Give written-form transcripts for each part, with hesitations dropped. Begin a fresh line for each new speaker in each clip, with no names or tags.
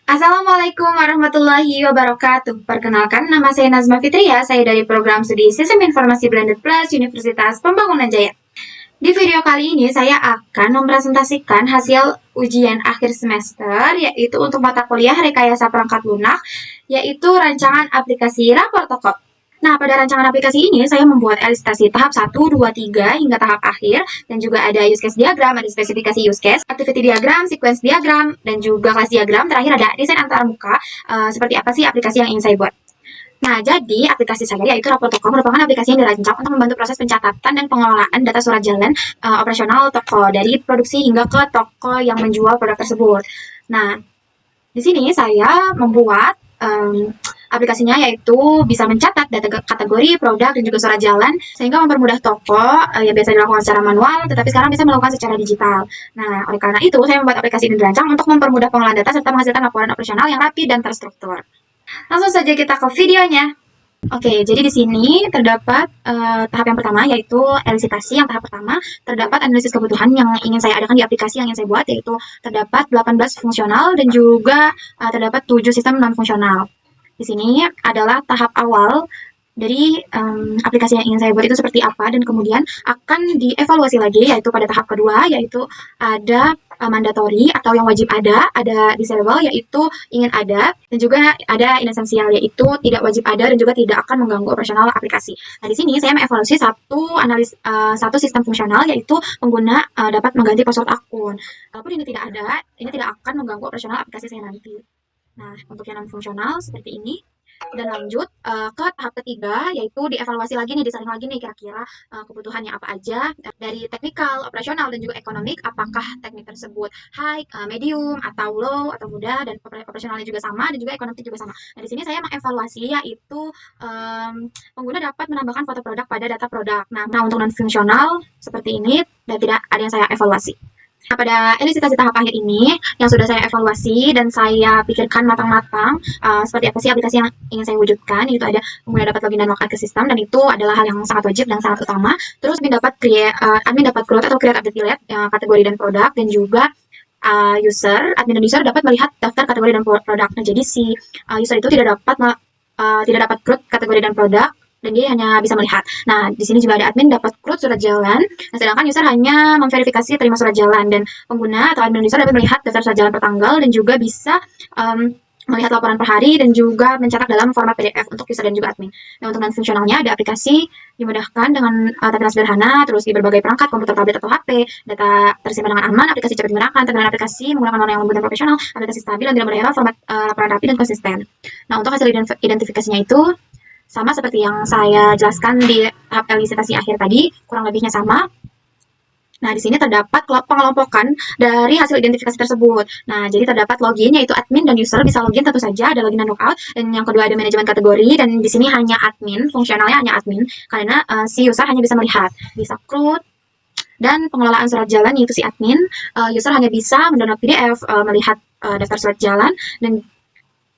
Assalamualaikum warahmatullahi wabarakatuh. Perkenalkan, nama saya Nazma Fitria. Saya dari program studi Sistem Informasi Blended Plus Universitas Pembangunan Jaya. Di video kali ini, saya akan mempresentasikan hasil ujian akhir semester, yaitu untuk mata kuliah Rekayasa Perangkat Lunak, yaitu rancangan aplikasi rapor toko. Nah, pada rancangan aplikasi ini, saya membuat elisitasi tahap 1, 2, 3, hingga tahap akhir, dan juga ada use case diagram, ada spesifikasi use case, activity diagram, sequence diagram, dan juga kelas diagram. Terakhir ada desain antarmuka, seperti apa sih aplikasi yang ingin saya buat. Nah, jadi aplikasi saya yaitu Rapor Toko merupakan aplikasi yang dirancang untuk membantu proses pencatatan dan pengelolaan data surat jalan operasional toko dari produksi hingga ke toko yang menjual produk tersebut. Nah, di sini saya membuat aplikasinya yaitu bisa mencatat data kategori, produk, dan juga surat jalan sehingga mempermudah toko yang biasa dilakukan secara manual tetapi sekarang bisa melakukan secara digital. Nah, oleh karena itu saya membuat aplikasi ini dirancang untuk mempermudah pengelolaan data serta menghasilkan laporan operasional yang rapi dan terstruktur. Langsung saja kita ke videonya. Oke, jadi di sini terdapat tahap yang pertama yaitu elisitasi. Yang tahap pertama terdapat analisis kebutuhan yang ingin saya adakan di aplikasi yang ingin saya buat, yaitu terdapat 18 fungsional dan juga terdapat 7 sistem non-fungsional. Di sini adalah tahap awal dari aplikasi yang ingin saya buat itu seperti apa, dan kemudian akan dievaluasi lagi yaitu pada tahap kedua, yaitu ada mandatory atau yang wajib ada desirable yaitu ingin ada, dan juga ada inesensial yaitu tidak wajib ada dan juga tidak akan mengganggu operasional aplikasi. Nah, di sini saya mengevaluasi satu sistem fungsional yaitu pengguna dapat mengganti password akun. Walaupun ini tidak ada, ini tidak akan mengganggu operasional aplikasi saya nanti. Nah, untuk yang non-fungsional seperti ini. Dan lanjut ke tahap ketiga, yaitu dievaluasi lagi nih, disaring lagi nih kira-kira kebutuhannya apa aja dari teknikal, operasional, dan juga ekonomik. Apakah teknik tersebut high, medium, atau low, atau mudah, dan operasionalnya juga sama, dan juga ekonomik juga sama. Nah, di sini saya mengevaluasi yaitu pengguna dapat menambahkan foto produk pada data produk. Nah, untuk non-fungsional seperti ini dan tidak ada yang saya evaluasi. Nah, pada elisitasi tahap akhir ini yang sudah saya evaluasi dan saya pikirkan matang-matang seperti apa sih aplikasi yang ingin saya wujudkan, itu ada pengguna dapat login dan logout ke sistem, dan itu adalah hal yang sangat wajib dan sangat utama. Terus admin dapat create atau create update delete kategori dan produk, dan juga admin dan user dapat melihat daftar kategori dan produk. Nah, jadi si user itu tidak dapat create kategori dan produk, dan dia hanya bisa melihat. Nah, di sini juga ada admin dapat create surat jalan, sedangkan user hanya memverifikasi terima surat jalan, dan pengguna atau admin user dapat melihat daftar surat jalan per tanggal, dan juga bisa melihat laporan per hari, dan juga mencetak dalam format PDF untuk user dan juga admin. Nah, untuk non-fungsionalnya ada aplikasi dimudahkan dengan tampilan sederhana, terus di berbagai perangkat, komputer, tablet, atau HP, data tersimpan dengan aman, aplikasi cepat digunakan, tampilan aplikasi menggunakan warna yang lembut dan profesional, aplikasi stabil dan tidak bererror, format laporan rapi dan konsisten. Nah, untuk hasil identifikasinya itu sama seperti yang saya jelaskan di tahap elisitasi akhir tadi, kurang lebihnya sama. Nah, di sini terdapat pengelompokan dari hasil identifikasi tersebut. Nah, jadi terdapat login, yaitu admin dan user bisa login, tentu saja ada login dan logout. Dan yang kedua ada manajemen kategori, dan di sini hanya admin, fungsionalnya hanya admin, karena si user hanya bisa melihat, bisa create, dan pengelolaan surat jalan yaitu si admin, user hanya bisa mendownload PDF, melihat daftar surat jalan, dan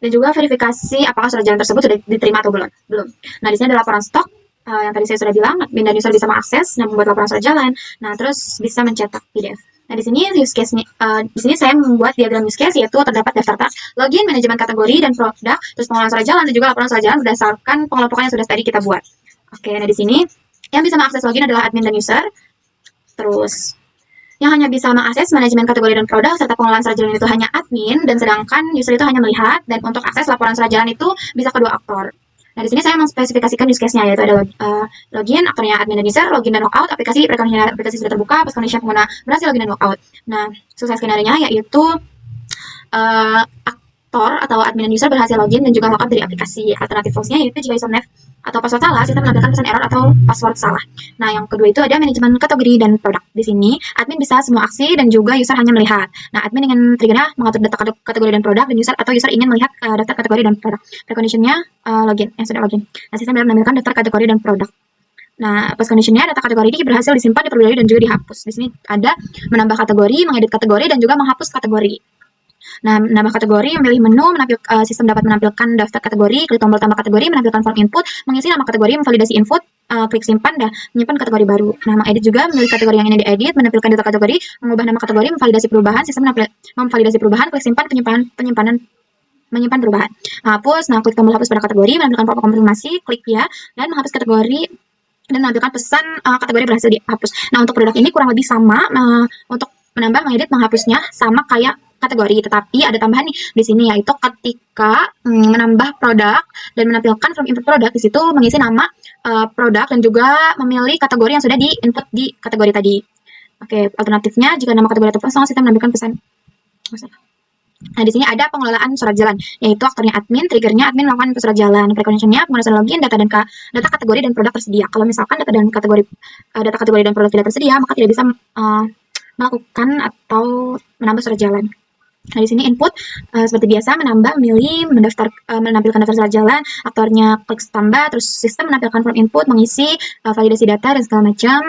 juga verifikasi apakah surat jalan tersebut sudah diterima atau belum. Nah, di sini ada laporan stok yang tadi saya sudah bilang, admin dan user bisa mengakses dan membuat laporan surat jalan. Nah, terus bisa mencetak PDF. Nah, di sini use case-nya, di sini saya membuat diagram use case, yaitu terdapat daftar task, login, manajemen kategori dan produk, terus pengelolaan surat jalan, dan juga laporan surat jalan berdasarkan pengelompokan yang sudah tadi kita buat. Oke, nah di sini yang bisa mengakses login adalah admin dan user. Terus yang hanya bisa mengakses manajemen kategori dan produk serta pengelolaan surat jalan itu hanya admin, dan sedangkan user itu hanya melihat, dan untuk akses laporan surat jalan itu bisa kedua aktor. Nah, di sini saya mengspesifikasikan use case-nya, yaitu ada login, aktornya admin dan user, login dan logout, aplikasi sudah terbuka, pas kondisi pengguna berhasil login dan logout. Nah, sukses skenario-nya yaitu aktor atau admin dan user berhasil login dan juga logout dari aplikasi. Alternatif false-nya yaitu jika username atau password salah, sistem menampilkan pesan error atau password salah. Nah, yang kedua itu ada manajemen kategori dan produk. Di sini, admin bisa semua aksi dan juga user hanya melihat. Nah, admin dengan triggernya mengatur data kategori dan produk, dan user ingin melihat daftar kategori dan produk. Preconditionnya login, yang sudah login. Nah, sistem dapat menampilkan daftar kategori dan produk. Nah, post conditionnya data kategori ini berhasil disimpan, diperbarui, dan juga dihapus. Di sini ada menambah kategori, mengedit kategori, dan juga menghapus kategori. Nah, menambah kategori, memilih menu, sistem dapat menampilkan daftar kategori, klik tombol tambah kategori, menampilkan form input, mengisi nama kategori, memvalidasi input, klik simpan, dan menyimpan kategori baru. Nah, mengedit juga, memilih kategori yang ingin diedit, menampilkan data kategori, mengubah nama kategori, memvalidasi perubahan, sistem memvalidasi perubahan, klik simpan, penyimpanan menyimpan perubahan. Hapus, nah klik tombol hapus pada kategori, menampilkan pop-up konfirmasi, klik ya, dan menghapus kategori dan menampilkan pesan kategori berhasil dihapus. Nah, untuk produk ini kurang lebih sama. Untuk menambah, mengedit, menghapusnya sama kayak kategori, tetapi ada tambahan nih di sini, yaitu ketika menambah produk dan menampilkan from input produk, di situ mengisi nama produk dan juga memilih kategori yang sudah di input di kategori tadi. Oke, alternatifnya jika nama kategori atau pesan, kita menampilkan pesan. Nah, di sini ada pengelolaan surat jalan, yaitu aktornya admin, triggernya admin melakukan surat jalan, preconditionnya penggunaan login, data kategori dan produk tersedia. Kalau misalkan data kategori dan produk tidak tersedia, maka tidak bisa melakukan atau menambah surat jalan. Nah, di sini input seperti biasa, menambah, memilih, menampilkan daftar surat jalan, aktornya klik tambah, terus sistem menampilkan form input, mengisi, validasi data dan segala macam.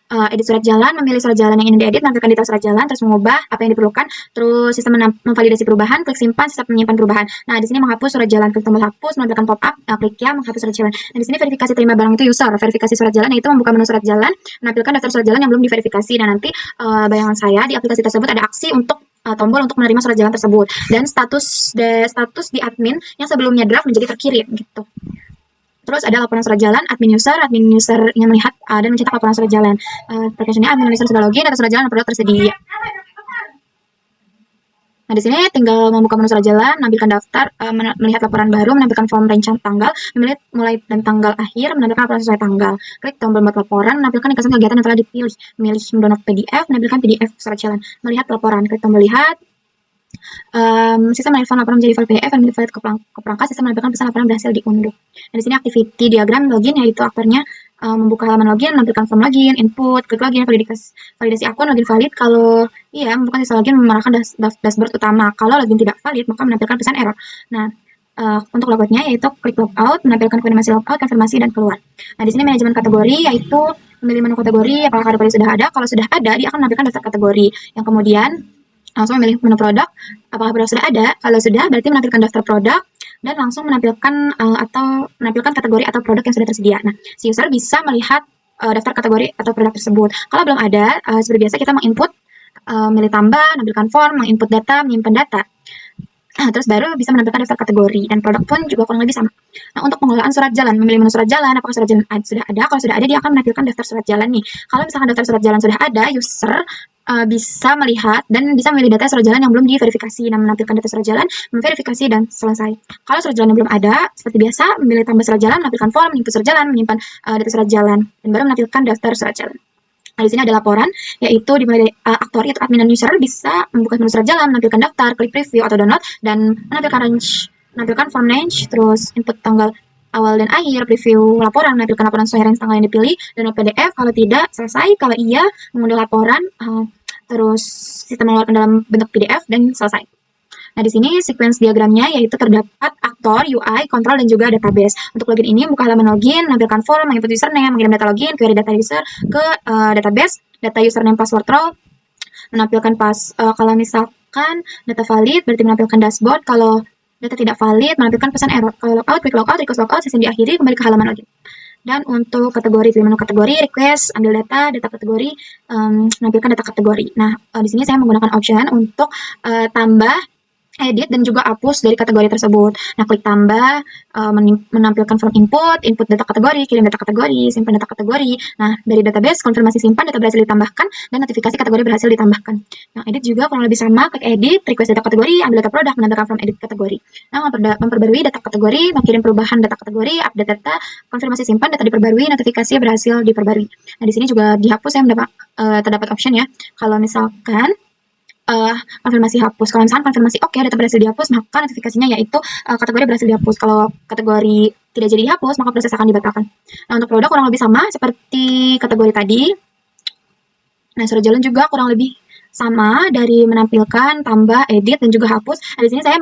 Edit surat jalan, memilih surat jalan yang ingin diedit, menampilkan detail surat jalan, terus mengubah apa yang diperlukan, terus sistem memvalidasi perubahan, klik simpan, sistem menyimpan perubahan. Nah, di sini menghapus surat jalan, klik tombol hapus, menampilkan pop-up, klik ya, menghapus surat jalan. Nah, di sini verifikasi terima barang itu user, verifikasi surat jalan yaitu membuka menu surat jalan, menampilkan daftar surat jalan yang belum diverifikasi. Nah, nanti bayangan saya di aplikasi tersebut ada aksi untuk tombol untuk menerima surat jalan tersebut, dan status di admin yang sebelumnya draft menjadi terkirim gitu. Terus ada laporan surat jalan, admin user ingin melihat dan mencetak laporan surat jalan. Aplikasinya admin user sudah login, data surat jalan dan produk tersedia. Nah, di sini tinggal membuka menu surat jalan, menampilkan daftar, melihat laporan baru, menampilkan form rencana tanggal, memilih mulai dan tanggal akhir, menampilkan laporan sesuai tanggal. Klik tombol buat laporan, menampilkan ringkasan kegiatan yang telah dipilih. Memilih mendownload PDF, menampilkan PDF surat jalan. Melihat laporan, klik tombol lihat. Sistem menelpon laporan menjadi file PDF dan menjadi file ke perangkat. Sistem menampilkan pesan laporan berhasil diunduh. Nah, di sini activity diagram login, yaitu aktornya membuka halaman login, menampilkan form login, input, klik login, validasi akun, login valid. Kalau iya, membuka sisa login, mengarahkan dashboard utama. Kalau login tidak valid, maka menampilkan pesan error. Nah, untuk logoutnya yaitu klik logout, menampilkan konfirmasi logout, konfirmasi dan keluar. Nah, di sini manajemen kategori, yaitu memilih menu kategori, apakah kategori sudah ada. Kalau sudah ada, dia akan menampilkan daftar kategori. Yang kemudian langsung memilih menu produk, apakah produk sudah ada. Kalau sudah, berarti menampilkan daftar produk dan langsung menampilkan menampilkan kategori atau produk yang sudah tersedia. Nah, si user bisa melihat daftar kategori atau produk tersebut. Kalau belum ada, seperti biasa kita menginput, milih tambah, menampilkan form, menginput data, menyimpan data. Terus baru bisa menampilkan daftar kategori, dan produk pun juga kurang lebih sama. Nah, untuk pengelolaan surat jalan, memilih menu surat jalan, apakah surat jalan sudah ada. Kalau sudah ada, dia akan menampilkan daftar surat jalan nih. Kalau misalkan daftar surat jalan sudah ada, user bisa melihat dan bisa memilih data surat jalan yang belum diverifikasi. Nah, menampilkan data surat jalan, memverifikasi, dan selesai. Kalau surat jalan yang belum ada, seperti biasa, memilih tambah surat jalan, menampilkan form, menginput surat jalan, menyimpan data surat jalan, dan baru menampilkan daftar surat jalan. Nah, di sini ada laporan, yaitu dimulai dari aktor itu admin dan user bisa membuka menu surat jalan, menampilkan daftar, klik preview atau download, dan menampilkan form range, terus input tanggal awal dan akhir, preview laporan, menampilkan laporan sesuai range tanggal yang dipilih, download PDF. Kalau tidak, selesai. Kalau iya, mengunduh laporan, terus sistem mengeluarkan dalam bentuk PDF, dan selesai. Nah, di sini sequence diagramnya yaitu terdapat aktor, UI, kontrol, dan juga database. Untuk login ini, buka halaman login, menampilkan form, menginput username, mengirim data login, query data user ke database, data username password row, menampilkan kalau misalkan data valid, berarti menampilkan dashboard. Kalau data tidak valid, menampilkan pesan error. Kalau logout, klik logout, request logout, sesi diakhiri, kembali ke halaman login. Dan untuk kategori, pilih menu kategori, request, ambil data kategori, menampilkan data kategori. Nah, di sini saya menggunakan option untuk tambah, edit, dan juga hapus dari kategori tersebut. Nah, klik tambah, menampilkan form input data kategori, kirim data kategori, simpan data kategori. Nah, dari database, konfirmasi simpan, data berhasil ditambahkan, dan notifikasi kategori berhasil ditambahkan. Yang edit juga kurang lebih sama, klik edit, request data kategori, ambil data produk, menampilkan form edit kategori. Nah, memperbarui data kategori, mengirim perubahan data kategori, update data, konfirmasi simpan, data diperbarui, notifikasi berhasil diperbarui. Nah, di sini juga dihapus, saya terdapat option ya. Kalau misalkan konfirmasi hapus. Kalau misalkan konfirmasi oke, data berhasil dihapus, maka notifikasinya yaitu kategori berhasil dihapus. Kalau kategori tidak jadi dihapus, maka proses akan dibatalkan. Nah, untuk produk kurang lebih sama seperti kategori tadi. Nah, surat jalan juga kurang lebih sama, dari menampilkan, tambah, edit, dan juga hapus. Nah, di sini saya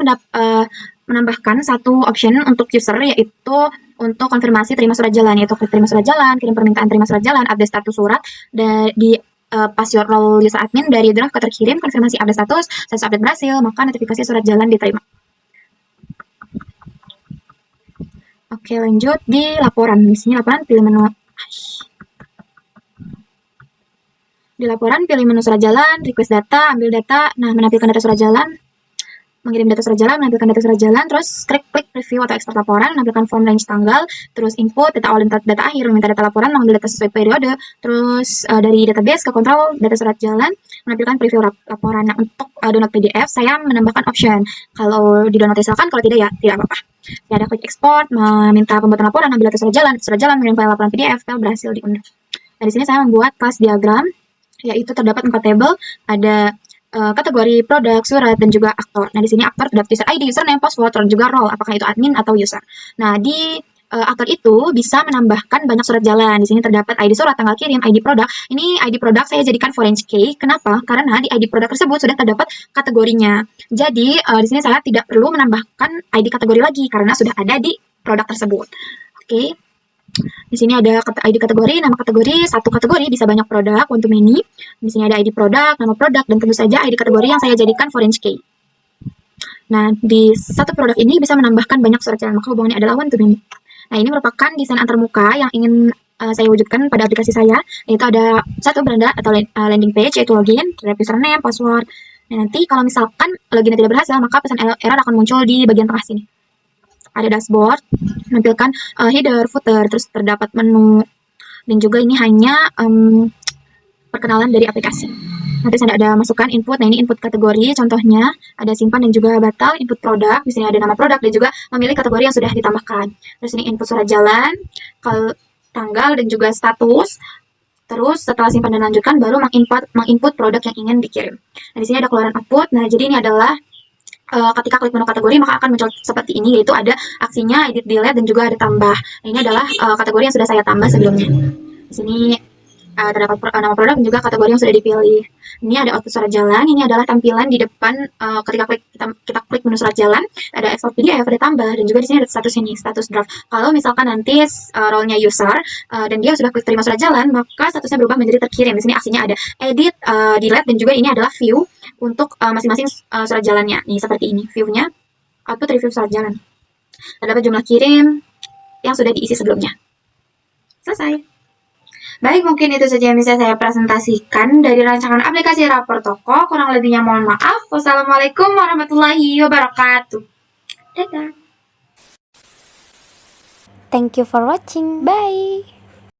menambahkan satu option untuk user, yaitu untuk konfirmasi terima surat jalan, yaitu klik terima surat jalan, kirim permintaan terima surat jalan, update status surat di pas your role user admin, dari draft ke terkirim, konfirmasi update status update berhasil, maka notifikasi surat jalan diterima. Oke, lanjut di laporan. Di sini laporan, pilih menu. Di laporan, pilih menu surat jalan, request data, ambil data. Nah, menampilkan data surat jalan. mengirim data surat jalan, menampilkan data surat jalan, terus klik preview atau ekspor laporan, menampilkan form range tanggal, terus input data awal dan data akhir, meminta data laporan, mengambil data sesuai periode, terus dari database ke kontrol data surat jalan, menampilkan preview laporan. Nah, untuk download PDF saya menambahkan option. Kalau di download silakan, kalau tidak ya tidak apa-apa. Ya, ada klik export, meminta pembuatan laporan, ambil data surat jalan, mengirim file laporan PDF, file berhasil diunduh. Nah, di sini saya membuat kelas diagram, yaitu terdapat 4 tabel, ada kategori, produk, surat, dan juga aktor. Nah, di sini aktor terdapat user ID, username, password, dan juga role, apakah itu admin atau user. Nah, di aktor itu bisa menambahkan banyak surat jalan. Di sini terdapat ID surat, tanggal kirim, ID produk. Ini ID produk saya jadikan foreign key. Kenapa? Karena di ID produk tersebut sudah terdapat kategorinya. Jadi, di sini saya tidak perlu menambahkan ID kategori lagi karena sudah ada di produk tersebut. Oke. Di sini ada ID kategori, nama kategori, satu kategori bisa banyak produk, one to many. Di sini ada ID produk, nama produk, dan tentu saja ID kategori yang saya jadikan foreign key. Nah, di satu produk ini bisa menambahkan banyak surat jalan, maka hubungannya adalah one to many. Nah, ini merupakan desain antarmuka yang ingin saya wujudkan pada aplikasi saya, yaitu ada satu beranda atau landing page, yaitu login, terhadap username, password. Nah, nanti kalau misalkan loginnya tidak berhasil, maka pesan error akan muncul di bagian tengah sini. Ada dashboard, menampilkan header, footer, terus terdapat menu, dan juga ini hanya perkenalan dari aplikasi. Nanti saya ada masukkan input, nah ini input kategori, contohnya ada simpan dan juga batal, input produk, di sini ada nama produk dan juga memilih kategori yang sudah ditambahkan. Terus ini input surat jalan, tanggal dan juga status. Terus setelah simpan dan lanjutkan baru menginput produk yang ingin dikirim. Nah, di sini ada keluaran output. Nah, jadi ini adalah ketika klik menu kategori maka akan muncul seperti ini, yaitu ada aksinya edit, delete, dan juga ada tambah. Nah, ini adalah kategori yang sudah saya tambah sebelumnya. Di sini terdapat nama produk dan juga kategori yang sudah dipilih. Ini ada output surat jalan, ini adalah tampilan di depan ketika kita klik menu surat jalan, ada export PDF, ada tambah, dan juga di sini ada status ini, status draft. Kalau misalkan nanti role-nya user dan dia sudah klik terima surat jalan, maka statusnya berubah menjadi terkirim. Di sini aksinya ada edit, delete, dan juga ini adalah view untuk masing-masing surat jalannya. Nih, seperti ini view-nya, output review surat jalan. Terdapat jumlah kirim yang sudah diisi sebelumnya. Selesai. Baik, mungkin itu saja yang bisa saya presentasikan dari rancangan aplikasi rapor toko. Kurang lebihnya mohon maaf. Wassalamualaikum warahmatullahi wabarakatuh. Dadah.
Thank you for watching. Bye.